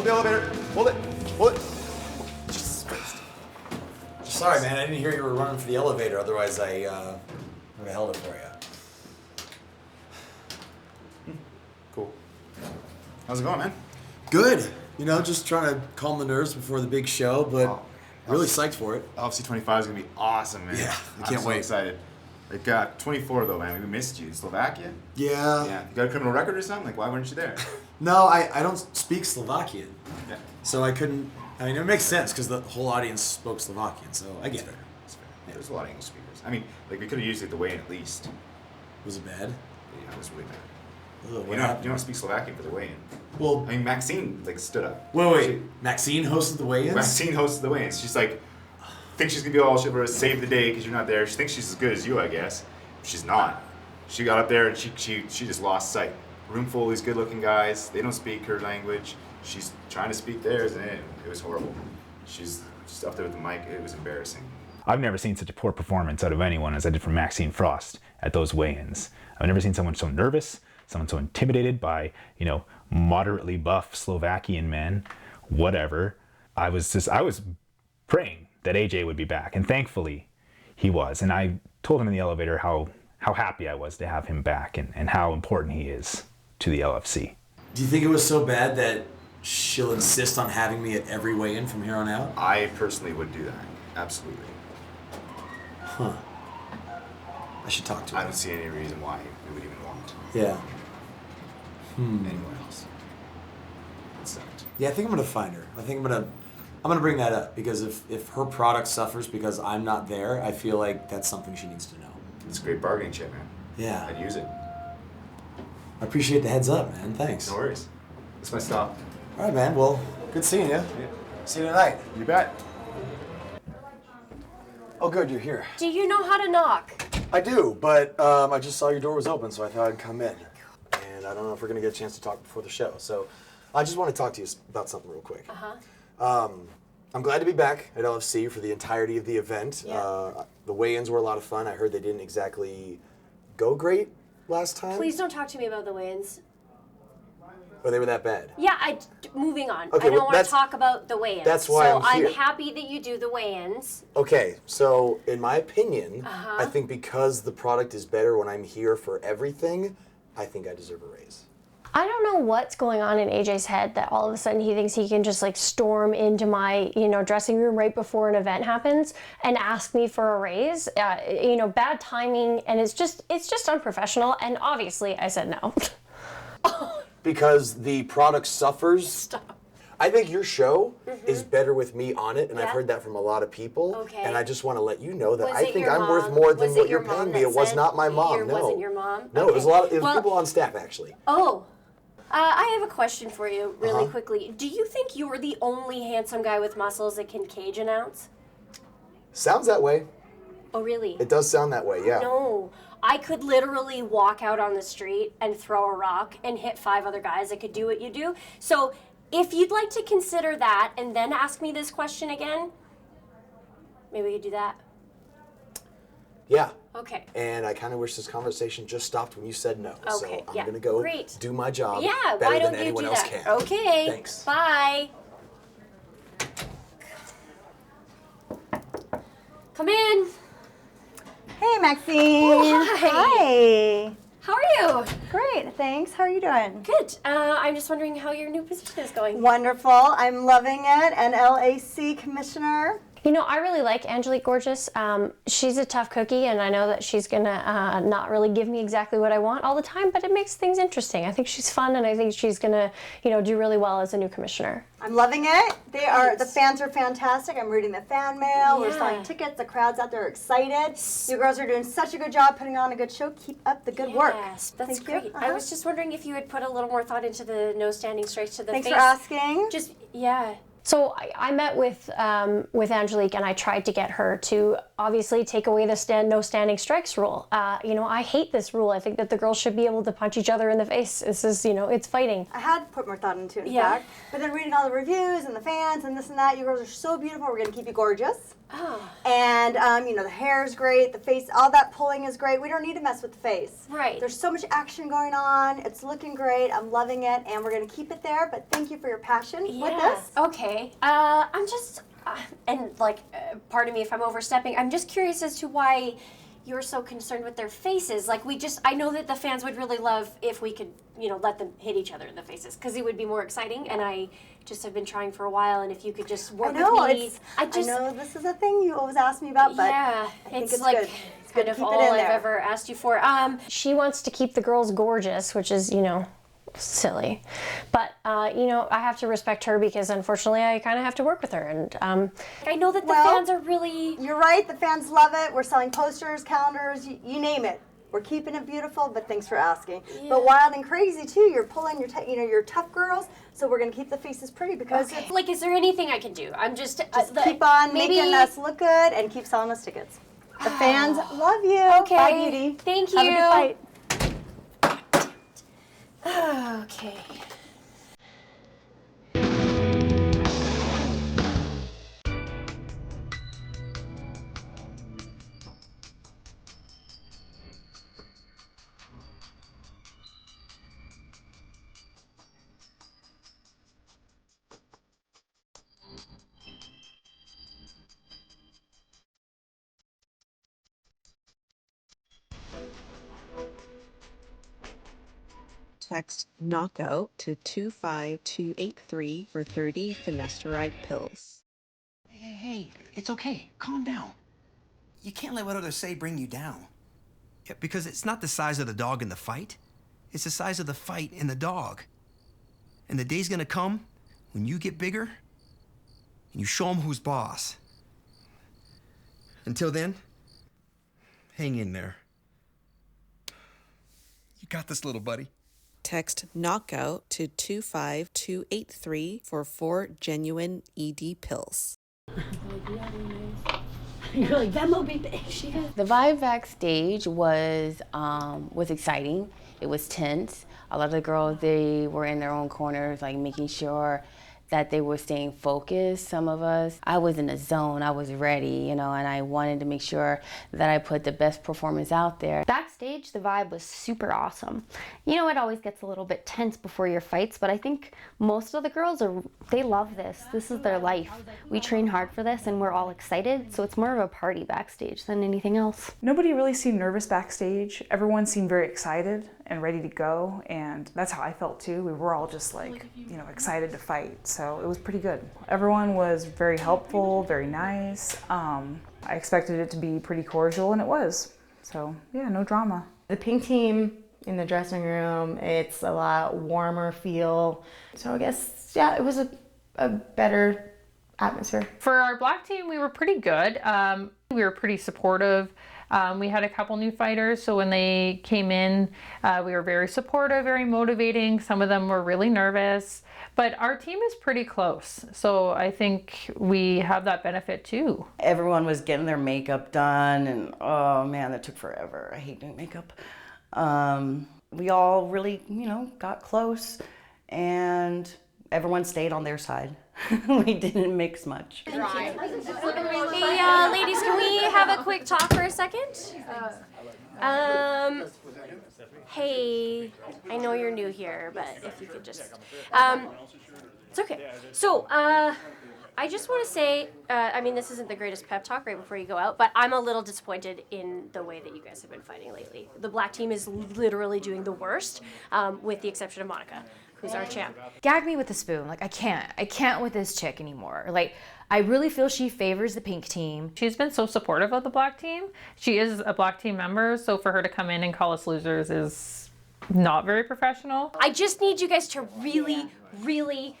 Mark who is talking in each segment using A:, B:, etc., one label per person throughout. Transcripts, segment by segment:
A: the elevator. Hold it. Hold it. Jesus Christ.
B: Sorry, man. I didn't hear you were running for the elevator. Otherwise, I would have held it for you.
A: Cool. How's it going, man?
B: Good. You know, just trying to calm the nerves before the big show, but really psyched for it.
A: LFC 25 is going to be awesome, man.
B: Yeah, I can't
A: I'm
B: wait.
A: so excited. Like, 24, though, man. We missed you. Slovakia?
B: Yeah.
A: Yeah. You got a criminal record or something? Like, why weren't you there?
B: No, I don't speak Slovakian.
A: Yeah.
B: So I couldn't. I mean, it makes sense because the whole audience spoke Slovakian, so I get it.
A: That's fair. Yeah, there's a lot of English speakers. I mean, like, we could have used it the weigh-in at least.
B: Was it bad?
A: Yeah, it was really bad.
B: Ugh,
A: You don't speak Slovakian for the weigh-in.
B: Well,
A: I mean, Maxine, like, stood up.
B: wait. Maxine hosted the weigh-ins?
A: Maxine hosted the weigh-ins. She's like, thinks she's going to be all shit for us, save the day because you're not there. She thinks she's as good as you, I guess. She's not. She got up there and she just lost sight. Room full of these good-looking guys. They don't speak her language. She's trying to speak theirs, and it was horrible. She's just up there with the mic. It was embarrassing.
C: I've never seen such a poor performance out of anyone as I did from Maxine Frost at those weigh-ins. I've never seen someone so nervous, someone so intimidated by, moderately buff Slovakian men, whatever. I was praying that AJ would be back, and thankfully he was. And I told him in the elevator how happy I was to have him back and how important he is to the LFC.
B: Do you think it was so bad that she'll insist on having me at every weigh-in from here on out?
A: I personally would do that. Absolutely.
B: Huh. I should talk to her.
A: I don't see any reason why we would even want
B: Yeah.
A: anyone else. It sucked.
B: Yeah, I think I'm gonna find her. I think I'm gonna bring that up because if her product suffers because I'm not there, I feel like that's something she needs to know.
A: It's a great bargaining chip, man.
B: Yeah.
A: I'd use it.
B: I appreciate the heads up, man. Thanks.
A: No worries. It's my stop.
B: All right, man. Well, good seeing you.
A: Yeah.
B: See you tonight.
A: You bet.
B: Oh, good, you're here.
D: Do you know how to knock?
B: I do, but I just saw your door was open, so I thought I'd come in. And I don't know if we're gonna get a chance to talk before the show, so I just want to talk to you about something real quick. I'm glad to be back at LFC for the entirety of the event.
D: Yeah.
B: The weigh-ins were a lot of fun. I heard they didn't exactly go great last time.
D: Please don't talk to me about the weigh-ins.
B: Or they were that bad.
D: Yeah, moving on.
B: Okay,
D: I don't
B: well,
D: want to talk about the weigh-ins.
B: that's why
D: so
B: I'm here.
D: I'm happy that you do the weigh-ins.
B: Okay, so in my opinion, I think because the product is better when I'm here for everything, I think I deserve a raise.
D: I don't know what's going on in AJ's head that all of a sudden he thinks he can just like storm into my, dressing room right before an event happens and ask me for a raise. Bad timing, and it's just unprofessional. And obviously, I said no.
B: Because the product suffers.
D: Stop.
B: I think your show is better with me on it, and I've heard that from a lot of people.
D: Okay.
B: And I just want to let you know that
D: Was
B: I
D: it
B: think
D: your
B: I'm
D: mom?
B: worth more than
D: Was it
B: what
D: your
B: you're
D: mom
B: paying me.
D: that
B: It was
D: said
B: not my mom.
D: Or
B: No.
D: was it your mom?
B: No,
D: Okay.
B: it was it was
D: Well,
B: people on staff actually.
D: Oh. I have a question for you really quickly. Do you think you're the only handsome guy with muscles that can cage announce?
B: Sounds that way.
D: Oh, really?
B: It does sound that way, yeah.
D: No. I could literally walk out on the street and throw a rock and hit 5 other guys that could do what you do. So if you'd like to consider that and then ask me this question again, maybe we could do that.
B: Yeah.
D: Okay.
B: And I kind of wish this conversation just stopped when you said no.
D: Okay,
B: So I'm
D: yeah.
B: going to go
D: Great.
B: do my job
D: Yeah,
B: better
D: why don't
B: than
D: you
B: anyone
D: do
B: else
D: that?
B: can.
D: Okay.
B: Thanks.
D: Bye. Come in.
E: Hey, Maxine.
D: Oh, hi.
E: Hi.
D: How are you?
E: Great, thanks. How are you doing?
D: Good. I'm just wondering how your new position is going.
E: Wonderful. I'm loving it. An LAC commissioner.
D: I really like Angelique Gorgeous. She's a tough cookie, and I know that she's gonna not really give me exactly what I want all the time, but it makes things interesting. I think she's fun, and I think she's gonna, do really well as a new commissioner.
E: I'm loving it. The fans are fantastic. I'm reading the fan mail. We're selling tickets. The crowd's out there excited. You girls are doing such a good job putting on a good show. Keep up the good work.
D: Yes, that's
E: Thank you.
D: great. I was just wondering if you had put a little more thought into the no standing straight to the
E: Thanks
D: face.
E: for asking.
D: Just, yeah. So I met with Angelique, and I tried to get her to obviously take away the no standing strikes rule. I hate this rule. I think that the girls should be able to punch each other in the face. This is, it's fighting.
E: I had put more thought into it, in fact. But then reading all the reviews and the fans and this and that, you girls are so beautiful. We're going to keep you gorgeous.
D: Oh.
E: And, the hair is great, the face, all that pulling is great. We don't need to mess with the face.
D: Right.
E: There's so much action going on. It's looking great. I'm loving it. And we're going to keep it there. But thank you for your passion with this.
D: Okay. I'm just, pardon me if I'm overstepping, I'm just curious as to why you're so concerned with their faces. I know that the fans would really love if we could, let them hit each other in the faces, because it would be more exciting, and I just have been trying for a while, and if you could just work with me. I know
E: this is a thing you always ask me about, but
D: yeah,
E: I think it's
D: like
E: good. It's
D: kind
E: good
D: of
E: to keep
D: all
E: it in
D: I've
E: there.
D: ever asked you for. She wants to keep the girls gorgeous, which is, silly. But, I have to respect her because, unfortunately, I kind of have to work with her. And I know that the fans are really...
E: You're right. The fans love it. We're selling posters, calendars, you name it. We're keeping it beautiful, but thanks for asking.
D: Yeah.
E: But wild and crazy, too. You're pulling you're tough girls, so we're going to keep the faces pretty because...
D: Okay. Is there anything I can do? I'm just
E: keep on making us look good and keep selling us tickets. The fans love you.
D: Okay.
E: Bye, beauty.
D: Thank you.
E: Have a good fight.
D: Okay.
F: Text knockout to 25283 for 30 finasteride pills.
G: Hey, it's okay. Calm down. You can't let what others say bring you down. Yeah, because it's not the size of the dog in the fight. It's the size of the fight in the dog. And the day's gonna come when you get bigger and you show them who's boss. Until then, hang in there. You got this, little buddy.
F: Text knockout to 25283 for 4 genuine ED pills.
H: You're like, that might be big. The vibe backstage was exciting. It was tense. A lot of the girls, they were in their own corners, like making sure that they were staying focused. Some of us, I was in the zone, I was ready, and I wanted to make sure that I put the best performance out there.
I: Backstage, the vibe was super awesome. It always gets a little bit tense before your fights, but I think most of the girls, they love this. This is their life. We train hard for this and we're all excited, so it's more of a party backstage than anything else.
J: Nobody really seemed nervous backstage. Everyone seemed very excited and ready to go, and that's how I felt too. We were all just excited to fight, so it was pretty good. Everyone was very helpful, very nice. I expected it to be pretty cordial, and it was. So yeah, no drama.
K: The pink team in the dressing room, it's a lot warmer feel. So I guess, yeah, it was a better atmosphere.
L: For our black team, we were pretty good. We were pretty supportive. We had a couple new fighters, so when they came in, we were very supportive, very motivating. Some of them were really nervous, but our team is pretty close, so I think we have that benefit too.
M: Everyone was getting their makeup done, and oh man, that took forever. I hate doing makeup. We all really, got close, and everyone stayed on their side. We didn't mix much.
D: Hey, ladies, can we have a quick talk for a second? Hey, I know you're new here, but if you could just, it's okay. So, I just want to say, this isn't the greatest pep talk right before you go out, but I'm a little disappointed in the way that you guys have been fighting lately. The black team is literally doing the worst, with the exception of Monica, who's our champ.
N: Gag me with a spoon. I can't with this chick anymore. I really feel she favors the pink team.
L: She's been so supportive of the black team. She is a black team member, so for her to come in and call us losers is not very professional.
D: I just need you guys to really,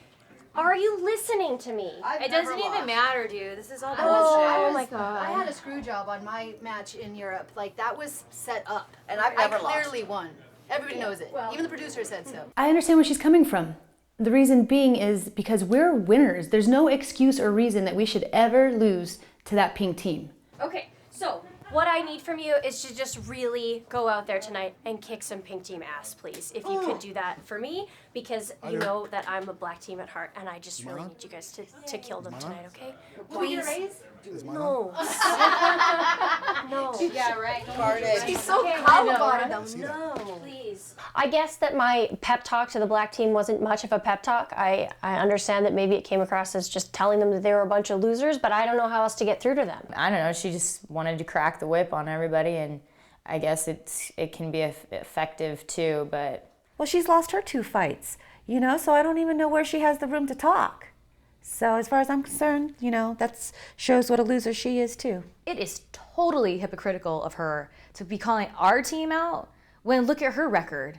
D: are you listening to me?
O: It doesn't even matter, dude. This is all bullshit.
D: Oh my God.
O: I had a screw job on my match in Europe. That was set up.
M: And I've never
O: I clearly won. Everybody knows it.
K: Well,
O: even the producer said so.
K: I understand where she's coming from.
N: The reason being is because we're winners. There's no excuse or reason that we should ever lose to that pink team.
D: Okay, so what I need from you is to just really go out there tonight and kick some pink team ass, please. If you could do that for me, because you know that I'm a black team at heart, and I just really need you guys to kill them tonight, okay? Please. No. No.
O: Yeah, right.
E: She's so calm about it, though.
D: No. Please. I guess that my pep talk to the black team wasn't much of a pep talk. I understand that maybe it came across as just telling them that they were a bunch of losers, but I don't know how else to get through to them.
P: I don't know, she just wanted to crack the whip on everybody, and I guess it can be effective too, but...
Q: Well, she's lost her 2 fights, you know, so I don't even know where she has the room to talk. So as far as I'm concerned, you know, that shows what a loser she is too.
N: It is totally hypocritical of her to be calling our team out when look at her record.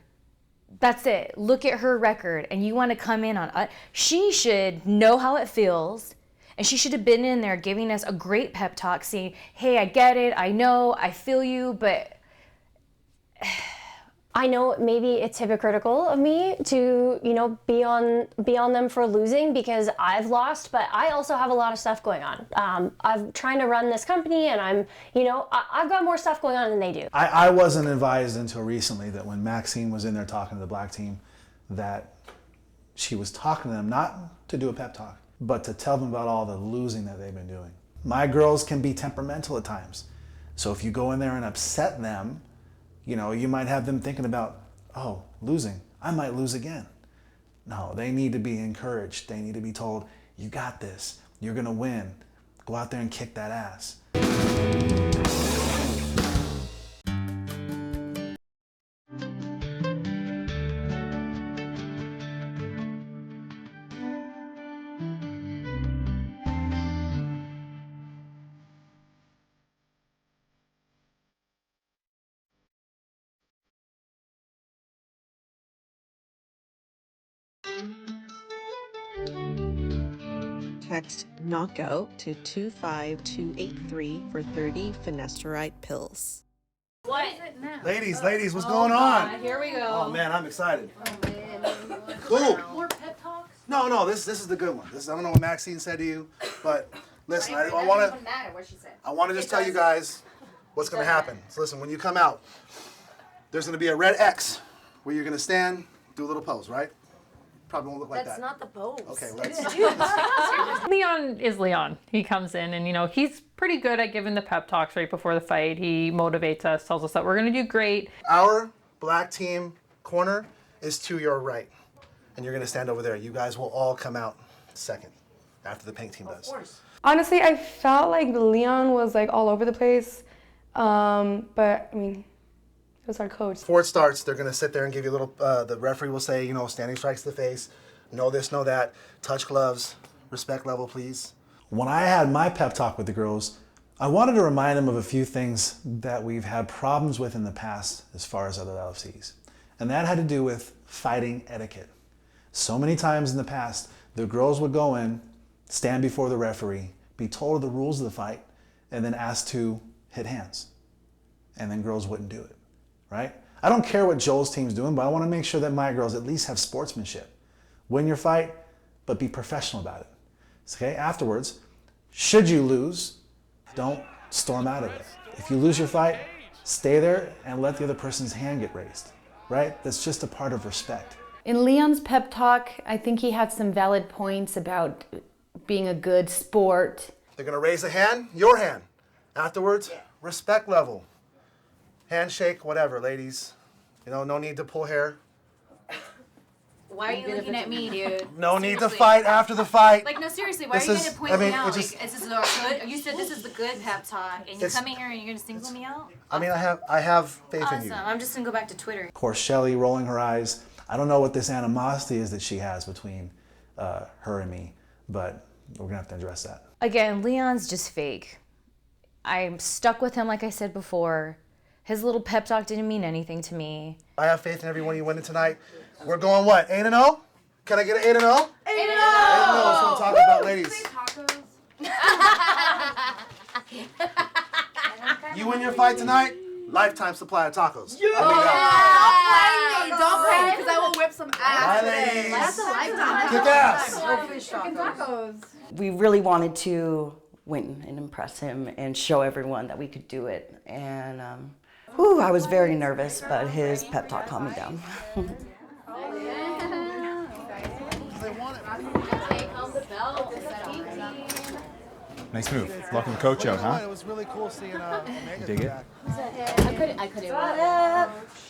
N: That's it. Look at her record, and you want to come in on us. She should know how it feels, and she should have been in there giving us a great pep talk saying, hey, I get it, I know, I feel you, but...
D: I know maybe it's hypocritical of me to, you know, be on them for losing because I've lost, but I also have a lot of stuff going on. I'm trying to run this company, and I've got more stuff going on than they do.
R: I wasn't advised until recently that when Maxine was in there talking to the black team, that she was talking to them not to do a pep talk, but to tell them about all the losing that they've been doing. My girls can be temperamental at times. So if you go in there and upset them, you know, you might have them thinking about, oh, losing, I might lose again. No, they need to be encouraged. They need to be told, you got this, you're gonna win. Go out there and kick that ass.
F: Text knockout to 25283 for 30 finasteride pills.
O: What is it now?
R: Ladies, what's going on?
O: Here we go.
R: Oh man, I'm excited. Cool.
O: More pep talks?
R: No, this is the good one. I don't know what Maxine said to you, but listen, I want to just tell you guys what's going to happen. So listen, when you come out, there's going to be a red X where you're going to stand, do a little pose, right? Probably won't look like that.
D: That's not the pose.
R: Okay, let's
L: Leon is Leon. He comes in and, you know, he's pretty good at giving the pep talks right before the fight. He motivates us, tells us that we're going to do great.
R: Our black team corner is to your right, and you're going to stand over there. You guys will all come out second after the pink team does. Of course.
S: Honestly, I felt like Leon was like all over the place, but I mean, it was our coach.
R: Before it starts, they're going to sit there and give you a little, the referee will say, you know, standing strikes to the face, know this, know that, touch gloves, respect level, please. When I had my pep talk with the girls, I wanted to remind them of a few things that we've had problems with in the past as far as other LFCs. And that had to do with fighting etiquette. So many times in the past, the girls would go in, stand before the referee, be told the rules of the fight, and then asked to hit hands. And then girls wouldn't do it. Right? I don't care what Joel's team's doing, but I want to make sure that my girls at least have sportsmanship. Win your fight, but be professional about it. Okay? Afterwards, should you lose, don't storm out of it. If you lose your fight, stay there and let the other person's hand get raised. Right? That's just a part of respect.
N: In Leon's pep talk, I think he had some valid points about being a good sport.
R: They're going to raise a hand, your hand. Afterwards, respect level. Handshake, whatever, ladies. You know, no need to pull hair.
O: Why are you looking at me, dude?
R: No need to fight after the fight.
O: Like, no, seriously, why are you going to point me out? Like, is this the good? You said this is the good pep talk, and you come in here and you're going to single me out?
R: I mean, I have faith in you.
O: Awesome. I'm just going to go back to Twitter.
R: Of course, Shelly rolling her eyes. I don't know what this animosity is that she has between her and me, but we're going to have to address that.
N: Again, Leon's just fake. I'm stuck with him, like I said before. His little pep talk didn't mean anything to me.
R: I have faith in everyone you win tonight. We're going what, 8-0? Can I get an 8-0? 8-0! 8-0 is what I'm talking about, ladies. You win your fight tonight, lifetime supply of tacos.
F: Don't play me, because I will whip some ass today. That's a lifetime.
R: Kick ass.
F: Tacos.
M: We really wanted to win and impress him and show everyone that we could do it. And I was very nervous, but his pep talk calmed me down.
A: Nice move. Locking the coach out, huh?
R: It was really cool seeing Omega.
A: Dig it.
O: I couldn't.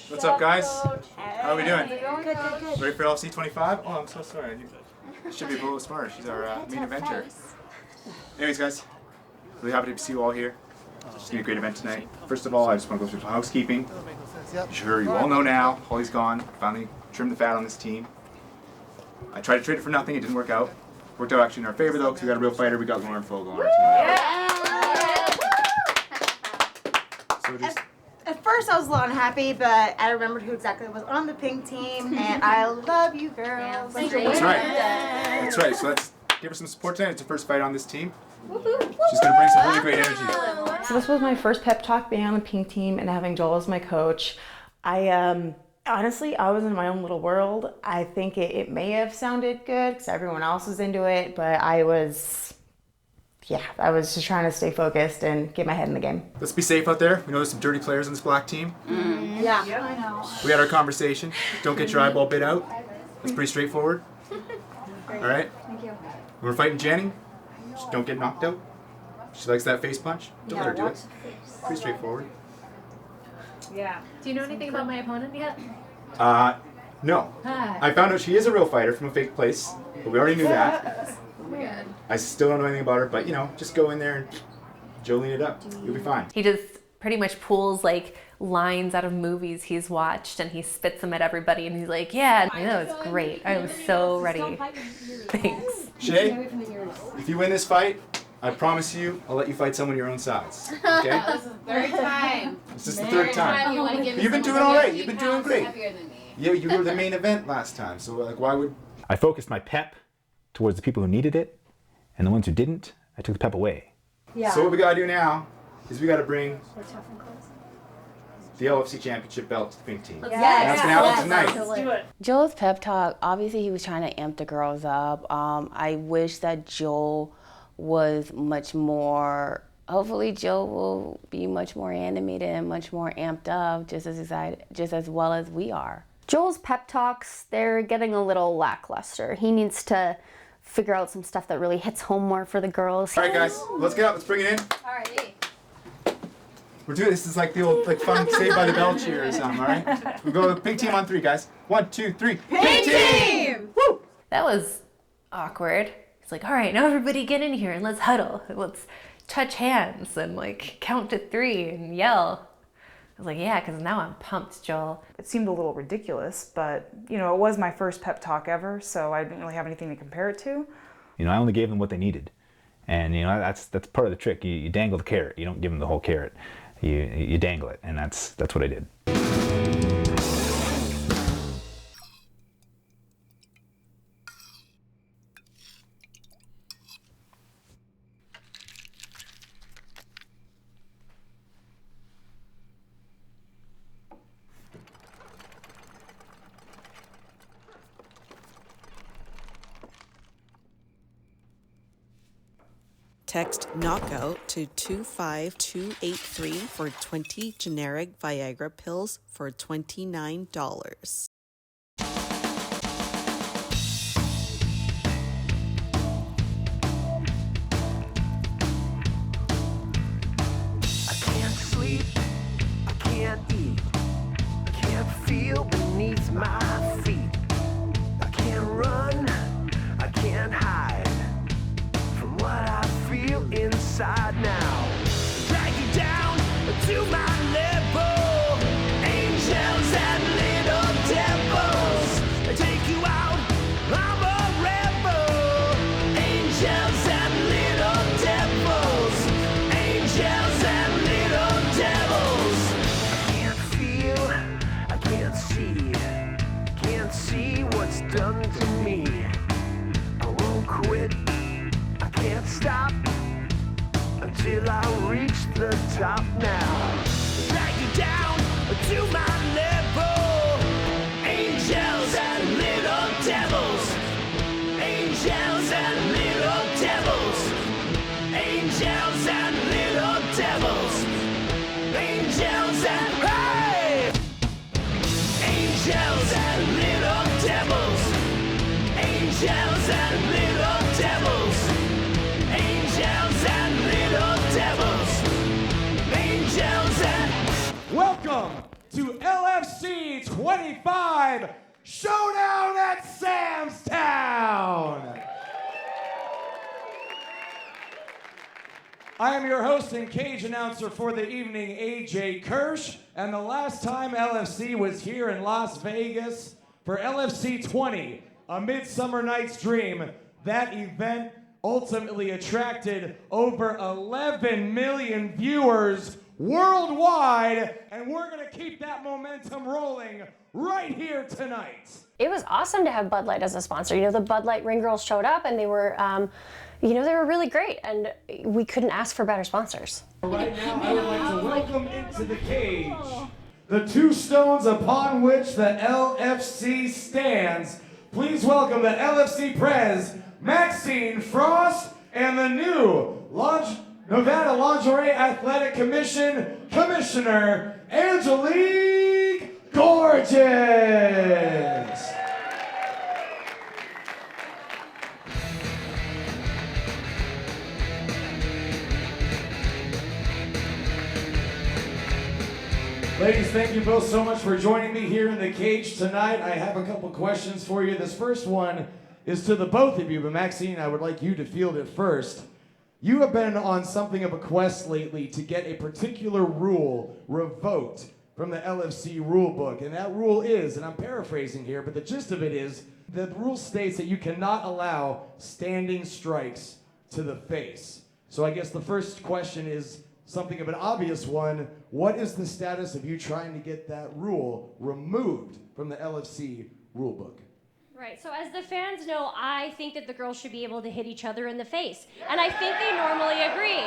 A: What's up, guys? How are we doing?
E: Good.
A: Ready for LFC 25? Oh, I'm so sorry. You should be a little smarter. She's our main eventer. Anyways, guys, really happy to see you all here. It's gonna be a great event tonight. First of all, I just want to go through some housekeeping. Sure, you all know now. Holly's gone. Finally trimmed the fat on this team. I tried to trade it for nothing. It didn't work out. Worked out actually in our favor though, because we got a real fighter. We got Lauren Fogel on our team. So just
K: At first I was a little unhappy, but I remembered who exactly was on the pink team, and I love you girls.
A: That's right. That's right. So let's give her some support tonight. It's her first fight on this team. She's gonna bring some really great energy.
J: So this was my first pep talk being on the pink team and having Joel as my coach. Honestly, I was in my own little world. I think it may have sounded good because everyone else was into it, but I was just trying to stay focused and get my head in the game.
A: Let's be safe out there. We know there's some dirty players on this black team.
K: Yeah, I know.
A: We had our conversation. Don't get your eyeball bit out. That's pretty straightforward. All right?
K: Thank you.
A: When we're fighting Janny, just don't get knocked out. She likes that face punch. Don't let her do it. Pretty straightforward.
O: Yeah. Do you know anything about my opponent yet?
A: No.
O: Hi.
A: I found out she is a real fighter from a fake place, but we already knew that.
O: Oh my god.
A: I still don't know anything about her, but just go in there and Jolene it up. You'll be fine.
T: He just pretty much pulls like lines out of movies he's watched and he spits them at everybody and he's like, yeah, I know, it's great. I was so ready. Thanks.
A: Shay, if you win this fight, I promise you I'll let you fight someone your own size. Okay?
O: This is the third time.
A: This is the third time.
O: You want to give
A: You've been doing all right. You've been doing great. Yeah, you were the main event last time, so why would...
C: I focused my pep towards the people who needed it, and the ones who didn't, I took the pep away.
E: Yeah.
A: So what we gotta do now is we gotta bring the LFC Championship belt to the pink team. That's gonna happen tonight.
H: Let's do it. Joel's pep talk, obviously he was trying to amp the girls up. I wish that Joel was much more, hopefully Joel will be much more animated and much more amped up, just as excited, just as well as we are.
I: Joel's pep talks, they're getting a little lackluster. He needs to figure out some stuff that really hits home more for the girls.
A: All right, guys, let's get up. Let's bring it in.
O: Alrighty.
A: We're doing this is like the old fun Saved by the Bell cheer or something. All right, we'll go pink team on 3, guys. 1, 2, 3. Pink team!
T: Woo! That was awkward. It's like, all right, now everybody get in here and let's huddle. Let's touch hands and like count to 3 and yell. I was like, yeah, because now I'm pumped, Joel.
J: It seemed a little ridiculous, but it was my first pep talk ever, so I didn't really have anything to compare it to.
C: I only gave them what they needed. And that's part of the trick. You dangle the carrot. You don't give them the whole carrot. You dangle it, and that's what I did.
F: Text knockout to 25283 for 20 generic Viagra pills for $29.
U: I can't sleep, I can't eat, I can't feel beneath my feet. I can't run, I can't hide from what I feel inside now. Drag you down to my level. Angels and little devils, they take you out. I'm a rebel. Angels and little devils. Angels and little devils. I can't feel, I can't see what's done to me. I won't quit, can't stop until I reach the top now.
B: 25 Showdown at Sam's Town. I am your host and cage announcer for the evening, AJ Kirsch, and the last time LFC was here in Las Vegas for LFC 20, A Midsummer Night's Dream, that event ultimately attracted over 11 million viewers worldwide, and we're gonna keep that momentum rolling right here tonight.
D: It was awesome to have Bud Light as a sponsor. You know, the Bud Light Ring Girls showed up and they were, you know, they were really great, and we couldn't ask for better sponsors.
B: Right now, I would like to welcome into the cage the two stones upon which the LFC stands. Please welcome the LFC Prez, Maxine Frost, and the new Nevada Lingerie Athletic Commission Commissioner, Angelique Gorgeous. Ladies, thank you both so much for joining me here in the cage tonight. I have a couple questions for you. This first one is to the both of you, but Maxine, I would like you to field it first. You have been on something of a quest lately to get a particular rule revoked from the LFC rule book, and that rule is, and I'm paraphrasing here, but the gist of it is, the rule states that you cannot allow standing strikes to the face. So I guess the first question is something of an obvious one. What is the status of you trying to get that rule removed from the LFC rule book?
V: Right, so as the fans know, I think that the girls should be able to hit each other in the face. And I think they normally agree.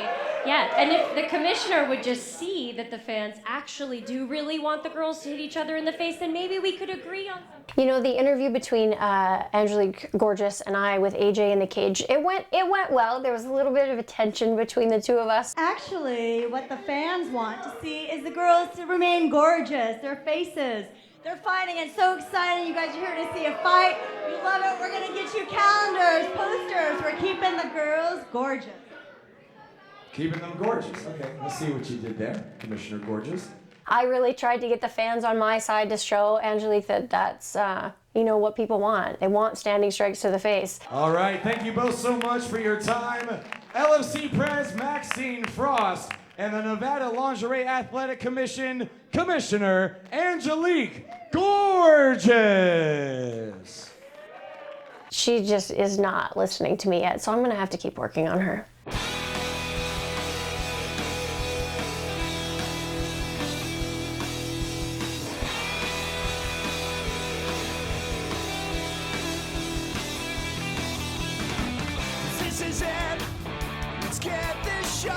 V: Yeah, and if the commissioner would just see that the fans actually do really want the girls to hit each other in the face, then maybe we could agree on something.
D: You know, the interview between Angelique Gorgeous and I with AJ in the cage, it went well. There was a little bit of a tension between the two of us.
E: Actually, what the fans want to see is the girls to remain gorgeous, their faces. They're fighting. It's so exciting. You guys are here to see a fight. We love it. We're going to get you calendars, posters. We're keeping the girls gorgeous.
B: Keeping them gorgeous. Okay, let's see what you did there, Commissioner Gorgeous.
D: I really tried to get the fans on my side to show Angelique that that's, you know, what people want. They want standing strikes to the face.
B: All right, thank you both so much for your time. LFC Prez Maxine Frost and the Nevada Lingerie Athletic Commission Commissioner Angelique Gorgeous.
D: She just is not listening to me yet, so I'm going to have to keep working on her.
U: This is it. Let's get this show